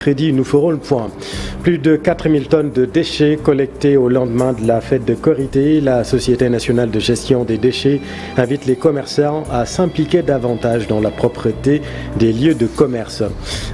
mercredi, nous ferons le point. Plus de 4000 tonnes de déchets collectés au lendemain de la fête de Korité. La Société nationale de gestion des déchets invite les commerçants à s'impliquer davantage dans la propreté des lieux de commerce.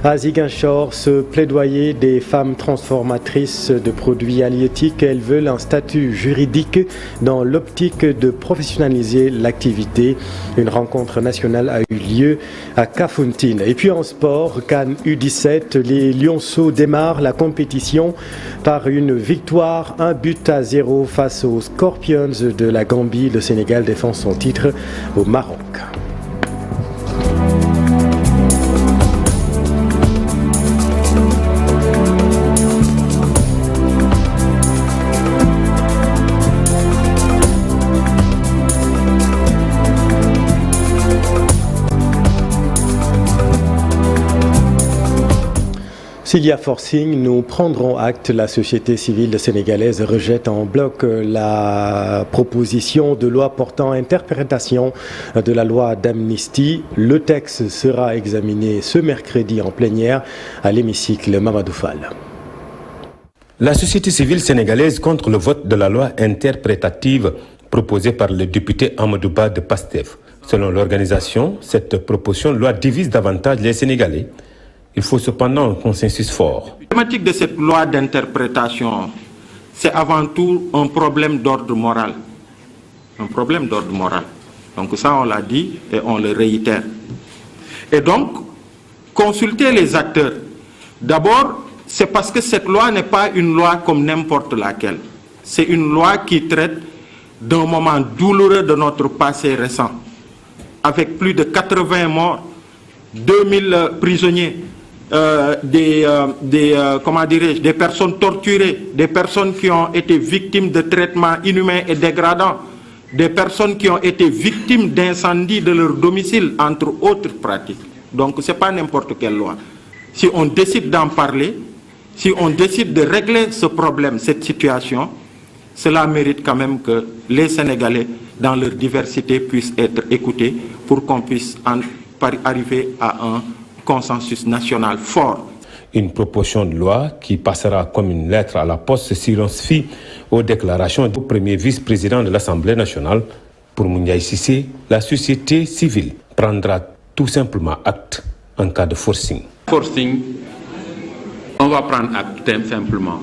À Ziguinchor, ce plaidoyer des femmes transformatrices de produits halieutiques, elles veulent un statut juridique dans l'optique de professionnaliser l'activité. Une rencontre nationale a eu lieu à Kafountine. Et puis en sport, CAN U17, les Lionceaux démarrent la compétition par une victoire, 1-0 face aux Scorpions de la Gambie. Le Sénégal défend son titre au Maroc. S'il y a forcing, nous prendrons acte. La société civile sénégalaise rejette en bloc la proposition de loi portant interprétation de la loi d'amnistie. Le texte sera examiné ce mercredi en plénière à l'hémicycle Mamadou Fall. La société civile sénégalaise contre le vote de la loi interprétative proposée par le député Amadou Ba de PASTEF. Selon l'organisation, cette proposition de loi divise davantage les Sénégalais. Il faut cependant un consensus fort. La thématique de cette loi d'interprétation, c'est avant tout un problème d'ordre moral. Un problème d'ordre moral. Donc ça, on l'a dit et on le réitère. Et donc, consulter les acteurs. D'abord, c'est parce que cette loi n'est pas une loi comme n'importe laquelle. C'est une loi qui traite d'un moment douloureux de notre passé récent. Avec plus de 80 morts, 2000 prisonniers, des personnes torturées, des personnes qui ont été victimes de traitements inhumains et dégradants, des personnes qui ont été victimes d'incendies de leur domicile, entre autres pratiques. Donc ce n'est pas n'importe quelle loi. Si on décide d'en parler, si on décide de régler ce problème, cette situation, cela mérite quand même que les Sénégalais, dans leur diversité, puissent être écoutés pour qu'on puisse arriver à un consensus national fort. Une proposition de loi qui passera comme une lettre à la poste si l'on se fie aux déclarations du premier vice-président de l'Assemblée nationale. Pour Mouniaï Sissé, la société civile prendra tout simplement acte en cas de forcing. Forcing, on va prendre acte simplement.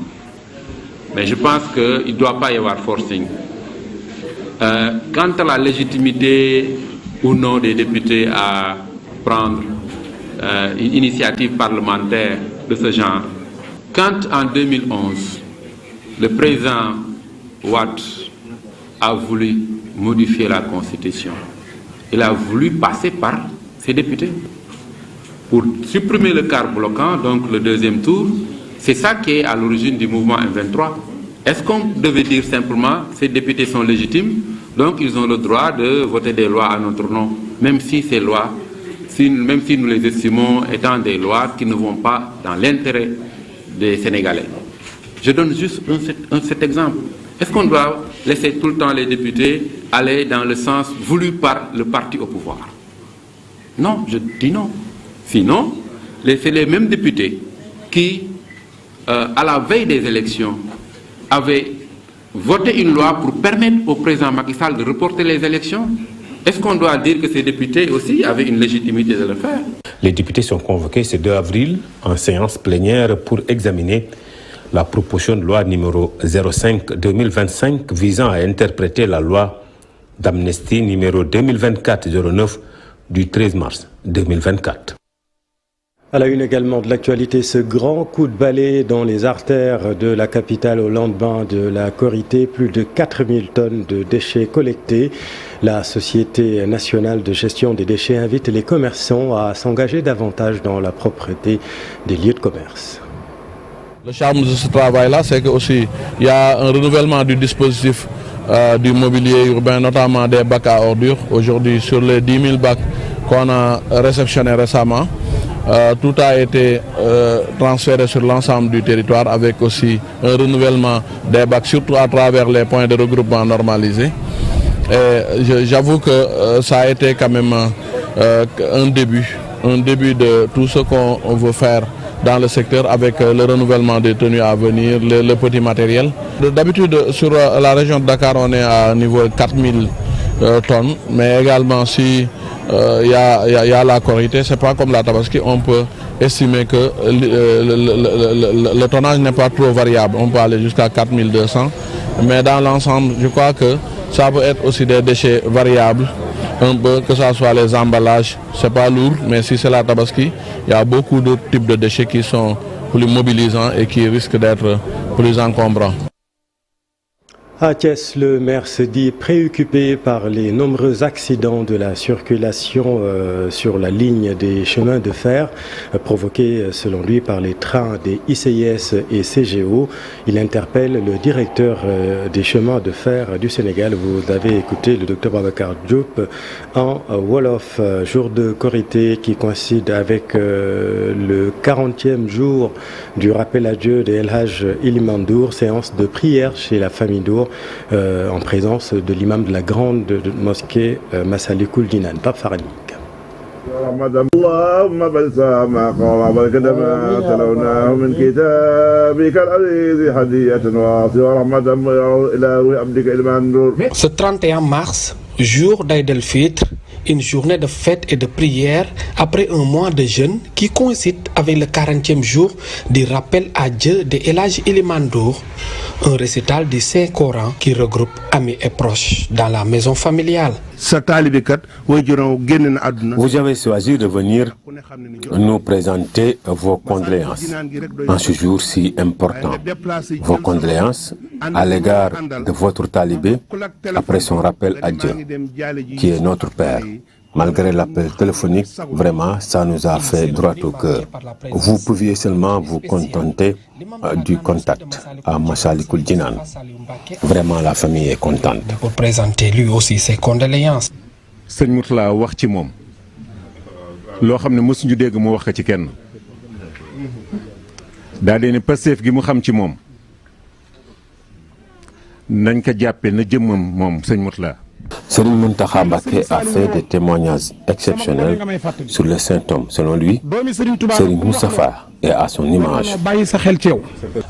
Mais je pense qu'il ne doit pas y avoir forcing. Quant à la légitimité ou non des députés à prendre une initiative parlementaire de ce genre, quand en 2011, le président Wade a voulu modifier la Constitution, il a voulu passer par ses députés pour supprimer le quart bloquant, donc le deuxième tour. C'est ça qui est à l'origine du mouvement M23. Est-ce qu'on devait dire simplement ces députés sont légitimes, donc ils ont le droit de voter des lois à notre nom, même si ces lois, même si nous les estimons étant des lois qui ne vont pas dans l'intérêt des Sénégalais. Je donne juste cet exemple. Est-ce qu'on doit laisser tout le temps les députés aller dans le sens voulu par le parti au pouvoir? Non, je dis non. Sinon, c'est les mêmes députés qui, à la veille des élections, avaient voté une loi pour permettre au président Macky Sall de reporter les élections. Est-ce qu'on doit dire que ces députés aussi avaient une légitimité de le faire? Les députés sont convoqués ce 2 avril en séance plénière pour examiner la proposition de loi numéro 05-2025 visant à interpréter la loi d'amnistie numéro 2024-09 du 13 mars 2024. À la une également de l'actualité, ce grand coup de balai dans les artères de la capitale au lendemain de la Korité. Plus de 4000 tonnes de déchets collectés. La Société nationale de gestion des déchets invite les commerçants à s'engager davantage dans la propreté des lieux de commerce. Le charme de ce travail-là, c'est qu'il y a un renouvellement du dispositif du mobilier urbain, notamment des bacs à ordures. Aujourd'hui, sur les 10 000 bacs qu'on a réceptionnés récemment, tout a été transféré sur l'ensemble du territoire avec aussi un renouvellement des bacs, surtout à travers les points de regroupement normalisés. J'avoue que ça a été quand même un début de tout ce qu'on veut faire dans le secteur avec le renouvellement des tenues à venir, le petit matériel. D'habitude, sur la région de Dakar, on est à niveau 4000 tonnes, mais également si y a la Korité, c'est pas comme la Tabaski, on peut estimer que le tonnage n'est pas trop variable, on peut aller jusqu'à 4200, mais dans l'ensemble, je crois que ça peut être aussi des déchets variables, un peu, que ce soit les emballages, c'est pas lourd, mais si c'est la Tabaski, il y a beaucoup d'autres types de déchets qui sont plus mobilisants et qui risquent d'être plus encombrants. À Thiès, le maire se dit préoccupé par les nombreux accidents de la circulation sur la ligne des chemins de fer provoqués selon lui par les trains des ICIS et CGO. Il interpelle le directeur des chemins de fer du Sénégal. Vous avez écouté le docteur Babacar Diop en Wolof, jour de Korité qui coïncide avec le 40e jour du rappel à Dieu de El Hadj Iliman Ndour, séance de prière chez la famille Ndour. En présence de l'imam de la grande mosquée Massalikul Jinan, Pape Farani. Ce 31 mars, jour d'Aïd el-Fitr, une journée de fête et de prière après un mois de jeûne qui coïncide avec le 40e jour du rappel à Dieu de El Hadj Iliman Ndour, un récital du Saint-Coran qui regroupe amis et proches dans la maison familiale. Vous avez choisi de venir nous présenter vos condoléances en ce jour si important. Vos condoléances à l'égard de votre talibé après son rappel à Dieu, qui est notre Père. Malgré l'appel téléphonique, vraiment, ça nous a fait droit au cœur. Vous pouviez seulement vous contenter du contact à Massalikul Jinan. Vraiment, la famille est contente. Pour présenter lui aussi ses condoléances. Sëñ Mourtala wax ci moom loo xam ne mësuñu dégg mu wax ko ci kenn daa dee ne Pastef gi mu xam ci moom nañ ko jàppee na jëmmam moom sëñ Mourtala. Serigne Mountakha Mbacké a fait des témoignages exceptionnels sur le Saint-Homme. Selon lui, Serigne Moustapha est à son image.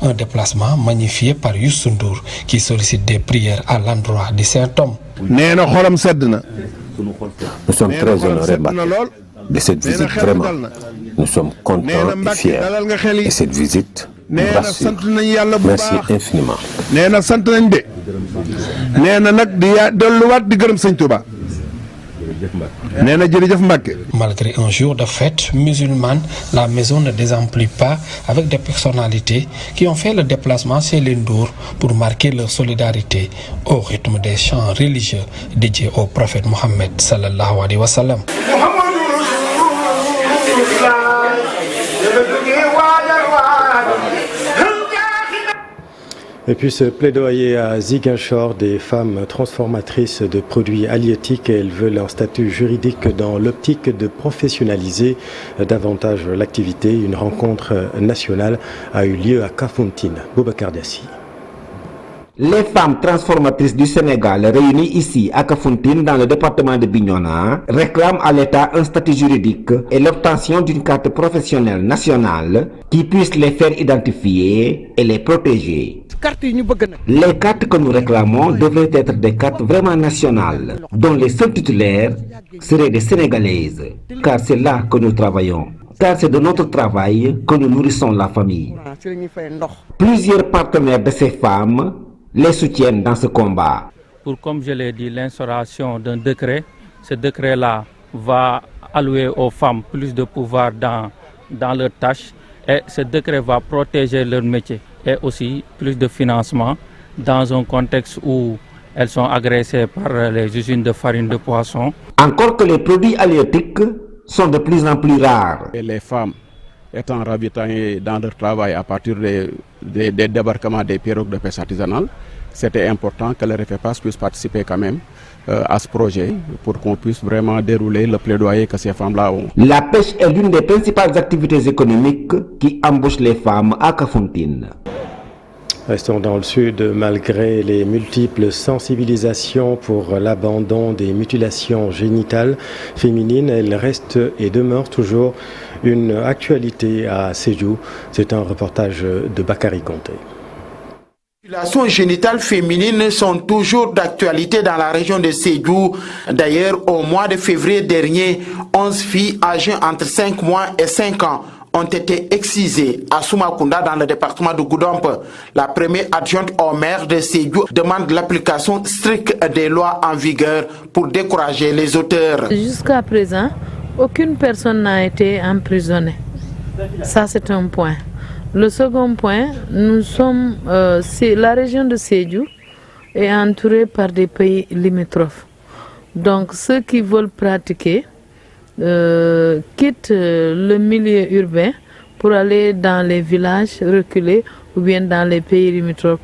Un déplacement magnifié par Youssou Ndour qui sollicite des prières à l'endroit du Saint-Homme. Nous sommes très honorés de cette visite, vraiment. Nous sommes contents et fiers. Et cette visite nous rassure. Merci infiniment. Malgré un jour de fête musulmane, la maison ne désemplit pas avec des personnalités qui ont fait le déplacement chez les Ndour pour marquer leur solidarité au rythme des chants religieux dédiés au prophète Mohammed sallallahu alayhi wa sallam. Et puis ce plaidoyer à Ziguinchor des femmes transformatrices de produits halieutiques, elles veulent un statut juridique dans l'optique de professionnaliser davantage l'activité. Une rencontre nationale a eu lieu à Kafountine. Boubacar Diassi. Les femmes transformatrices du Sénégal réunies ici à Kafountine dans le département de Bignona réclament à l'État un statut juridique et l'obtention d'une carte professionnelle nationale qui puisse les faire identifier et les protéger. Les cartes que nous réclamons devraient être des cartes vraiment nationales, dont les seuls titulaires seraient des Sénégalaises, car c'est là que nous travaillons. Car c'est de notre travail que nous nourrissons la famille. Plusieurs partenaires de ces femmes les soutiennent dans ce combat. Pour, comme je l'ai dit, l'instauration d'un décret, ce décret-là va allouer aux femmes plus de pouvoir dans leurs tâches et ce décret va protéger leur métier et aussi plus de financement dans un contexte où elles sont agressées par les usines de farine de poisson. Encore que les produits halieutiques sont de plus en plus rares. Et les femmes étant ravitaillées dans leur travail à partir des débarquements des pirogues de pêche artisanale, c'était important que le RFPAS puisse participer quand même à ce projet pour qu'on puisse vraiment dérouler le plaidoyer que ces femmes-là ont. La pêche est l'une des principales activités économiques qui embauchent les femmes à Kafountine. Restons dans le sud, malgré les multiples sensibilisations pour l'abandon des mutilations génitales féminines, elles restent et demeurent toujours une actualité à Sédhiou. C'est un reportage de Bakary Conté. Les mutilations génitales féminines sont toujours d'actualité dans la région de Sédhiou. D'ailleurs, au mois de février dernier, 11 filles âgées entre 5 mois et 5 ans ont été excisées à Soumakunda dans le département de Goudomp. La première adjointe au maire de Sédhiou demande l'application stricte des lois en vigueur pour décourager les auteurs. Jusqu'à présent, aucune personne n'a été emprisonnée. Ça, c'est un point. Le second point, la région de Sédhiou est entourée par des pays limitrophes. Donc, ceux qui veulent pratiquer quittent le milieu urbain pour aller dans les villages reculés ou bien dans les pays limitrophes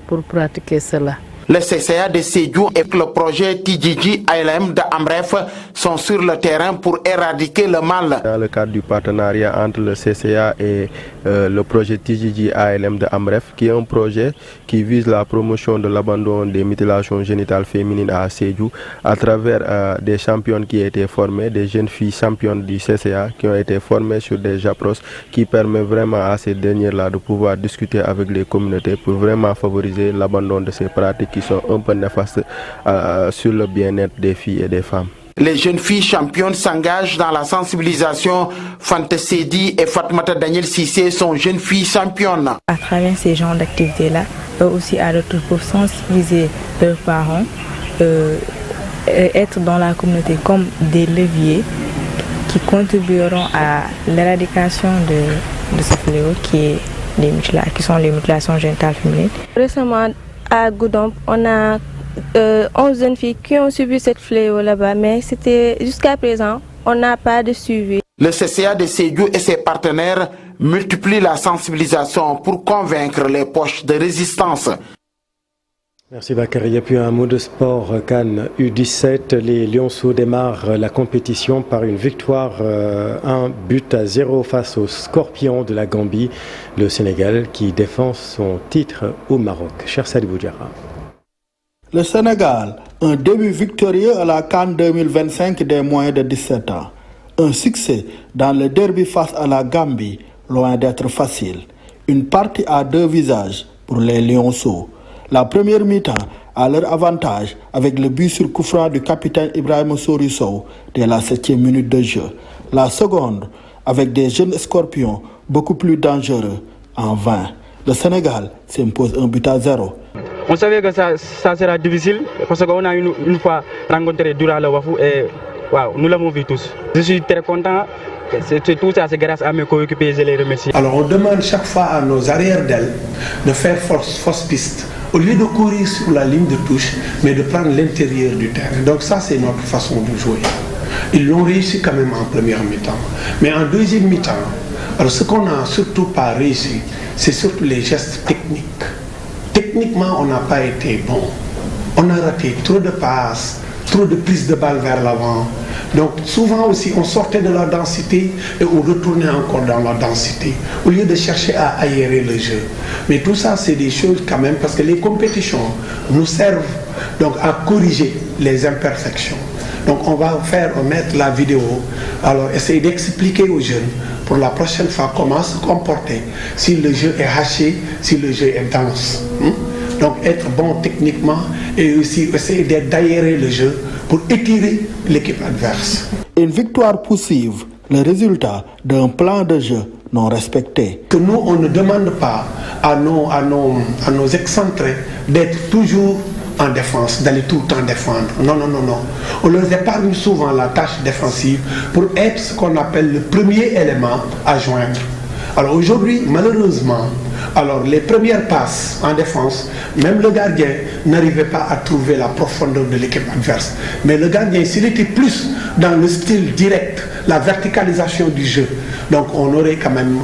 pour pratiquer cela. Le CCA de Sédhiou et le projet TJJ ALM de Amref sont sur le terrain pour éradiquer le mal. Dans le cadre du partenariat entre le CCA et le projet TJJ ALM de Amref, qui est un projet qui vise la promotion de l'abandon des mutilations génitales féminines à Sédhiou à travers des championnes qui ont été formées, des jeunes filles championnes du CCA qui ont été formées sur des approches qui permettent vraiment à ces dernières-là de pouvoir discuter avec les communautés pour vraiment favoriser l'abandon de ces pratiques qui sont un peu néfastes sur le bien-être des filles et des femmes. Les jeunes filles championnes s'engagent dans la sensibilisation. Fanta Sedi et Fatmata Daniel Sissé sont jeunes filles championnes. À travers ces genres d'activités-là, eux aussi à retour pour sensibiliser leurs parents, être dans la communauté comme des leviers qui contribueront à l'éradication de ce fléau qui sont les mutilations génitales féminines. Récemment, à Goudomp, on a 11 jeunes filles qui ont subi cette fléau là-bas, mais jusqu'à présent, on n'a pas de suivi. Le CCA de Sédhiou et ses partenaires multiplient la sensibilisation pour convaincre les poches de résistance. Merci Bakary. Et puis un mot de sport, Cannes U17. Les Lionceaux démarrent la compétition par une victoire 1-0 face aux Scorpions de la Gambie, le Sénégal qui défend son titre au Maroc. Cher Sadibou Diarra. Le Sénégal, un début victorieux à la CAN 2025 des moins de 17 ans. Un succès dans le derby face à la Gambie, loin d'être facile. Une partie à deux visages pour les Lionceaux. La première mi-temps à leur avantage avec le but sur coup franc du capitaine Ibrahima Sorissow dès la 7e minute de jeu. La seconde avec des jeunes Scorpions beaucoup plus dangereux en vain. Le Sénégal s'impose 1-0. On savait que ça sera difficile parce qu'on a une fois rencontré Dura le Wafou et wow, nous l'avons vu tous. Je suis très content. Tout ça, c'est grâce à mes coéquipiers, je les remercie. Alors on demande chaque fois à nos arrières d'ailes de faire fausse piste. Au lieu de courir sur la ligne de touche, mais de prendre l'intérieur du terrain. Donc ça, c'est notre façon de jouer. Ils l'ont réussi quand même en première mi-temps. Mais en deuxième mi-temps, alors ce qu'on n'a surtout pas réussi, c'est surtout les gestes techniques. Techniquement, on n'a pas été bon. On a raté trop de passes, trop de prises de balles vers l'avant. Donc souvent aussi, on sortait de la densité et on retournait encore dans la densité, au lieu de chercher à aérer le jeu. Mais tout ça, c'est des choses quand même, parce que les compétitions nous servent donc à corriger les imperfections. Donc on va mettre la vidéo, alors essayer d'expliquer aux jeunes pour la prochaine fois comment se comporter si le jeu est haché, si le jeu est dense. Donc être bon techniquement et aussi essayer d'aérer le jeu pour étirer l'équipe adverse. Une victoire poussive, le résultat d'un plan de jeu non respecté. Que nous, on ne demande pas à nos excentrés d'être toujours en défense, d'aller tout le temps défendre. Non. On leur épargne souvent la tâche défensive pour être ce qu'on appelle le premier élément à joindre. Alors aujourd'hui, malheureusement, alors les premières passes en défense, même le gardien n'arrivait pas à trouver la profondeur de l'équipe adverse. Mais le gardien, s'il était plus dans le style direct, la verticalisation du jeu, donc on aurait quand même,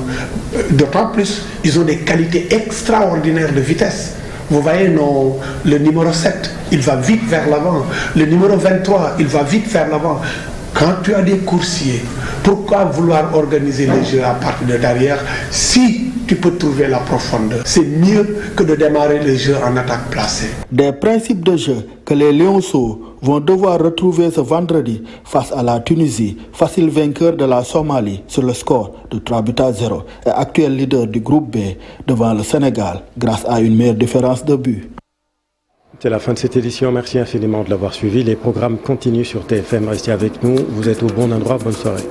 d'autant plus, ils ont des qualités extraordinaires de vitesse. Vous voyez, le numéro 7, il va vite vers l'avant. Le numéro 23, il va vite vers l'avant. Quand tu as des coursiers, pourquoi vouloir organiser les jeux à partir de derrière si tu peux trouver la profondeur? C'est mieux que de démarrer les jeux en attaque placée. Des principes de jeu que les Lionceaux vont devoir retrouver ce vendredi face à la Tunisie, facile vainqueur de la Somalie sur le score de 3-0 et actuel leader du groupe B devant le Sénégal grâce à une meilleure différence de but. C'est la fin de cette édition. Merci infiniment de l'avoir suivi. Les programmes continuent sur TFM. Restez avec nous. Vous êtes au bon endroit. Bonne soirée.